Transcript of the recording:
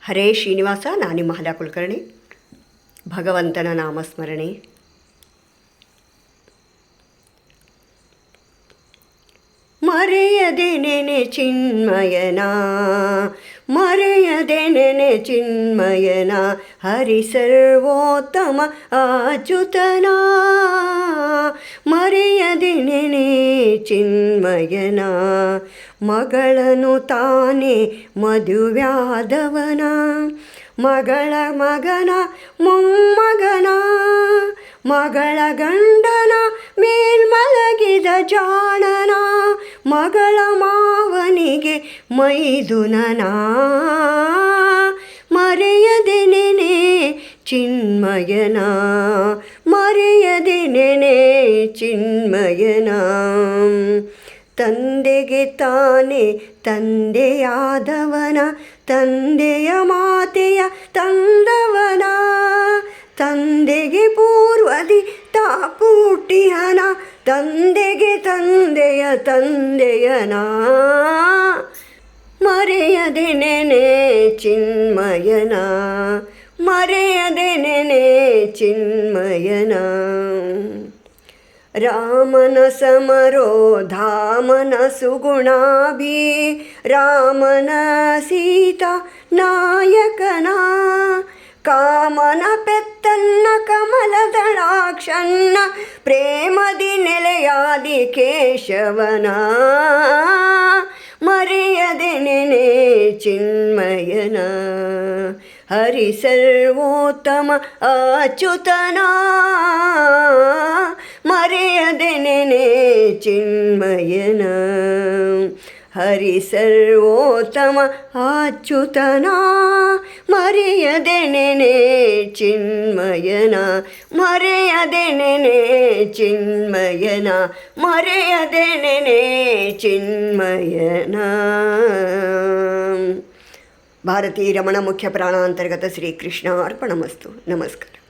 ಹರೇ ಶ್ರೀನಿವಾಸ. ನಾನು ನಿಮ್ಮ ಮಹಲಾ ಕುಲಕರ್ಣಿ. ಭಗವಂತನ ನಾಮಸ್ಮರಣೆ. ಮರೆಯದೆ ನೆನೆ ಚಿನ್ಮಯನ, ಮರೆಯದೆ ನೆನೆ ಚಿನ್ಮಯನ, ಹರಿ ಸರ್ವೋತ್ತಮ ಅಚ್ಯುತನ. ಮರೆಯದೆ ನೆನೆ ಚಿನ್ಮಯನ, ಮಗಳನು ತಾನೇ ಮದುವ್ಯಾದವನ, ಮಗಳ ಮಗನ ಮೊಮ್ಮಗನ, ಮಗಳ ಗಂಡನ ಮೇಲ್ಮಲಗಿದ ಜಾಣನ, ಮಗಳ ಮಾವನಿಗೆ ಮೈದುನನ. ಮರೆಯದೆ ನೆನೆ ಚಿನ್ಮಯನ, ಮರೆಯದೆ ನೆನೆ ಚಿನ್ಮಯನ. ತಂದೆಗೆ ತಾನೇ ತಂದೆಯಾದವನ, ತಂದೆಯ ಮಾತೆಯ ತಂದವನ, ತಂದೆಗೆ ಪೂರ್ವದಿ ತಾಪುಟ್ಟಿಯನ, ತಂದೆಗೆ ತಂದೆಯ ತಂದೆಯನ. ಮರೆಯದೆ ನೆನೆ ಚಿನ್ಮಯನ, ಮರೆಯದೆ ನೆನೆ ಚಿನ್ಮಯನ. ರಾಮನ ಸಮರೋಧಾಮನ ಸುಗುಣಾಭಿ, ರಾಮನ ಸೀತಾ ನಾಯಕನ, ಕಾಮನ ಪೆತ್ತನ್ನ ಕಮಲದಳಾಕ್ಷನ್ನ, ಪ್ರೇಮದಿ ನೆಲೆಯಾದಿ ಕೇಶವನ. ಮರೆಯದೆ ನೆನೆ ಚಿನ್ಮಯನ, ಹರಿ ಸರ್ವೋತ್ತಮ ಅಚ್ಯುತನ. ಮರೆಯದೆ ನೆನೆ ಚಿನ್ಮಯನ, ಹರಿ ಸರ್ವೋತ್ತಮ ಅಚ್ಯುತನ. ಮರೆಯದೆ ನೆನೆ ಚಿನ್ಮಯನ, ಮರೆಯದೆ ನೆನೆ ಚಿನ್ಮಯನ, ಮರೆಯದೆ ನೆನೆ ಚಿನ್ಮಯನ. ಭಾರತೀ ರಮಣ ಮುಖ್ಯ ಪ್ರಾಣಾಂತರ್ಗತ ಶ್ರೀಕೃಷ್ಣ ಅರ್ಪಣಮಸ್ತು. ನಮಸ್ಕಾರ.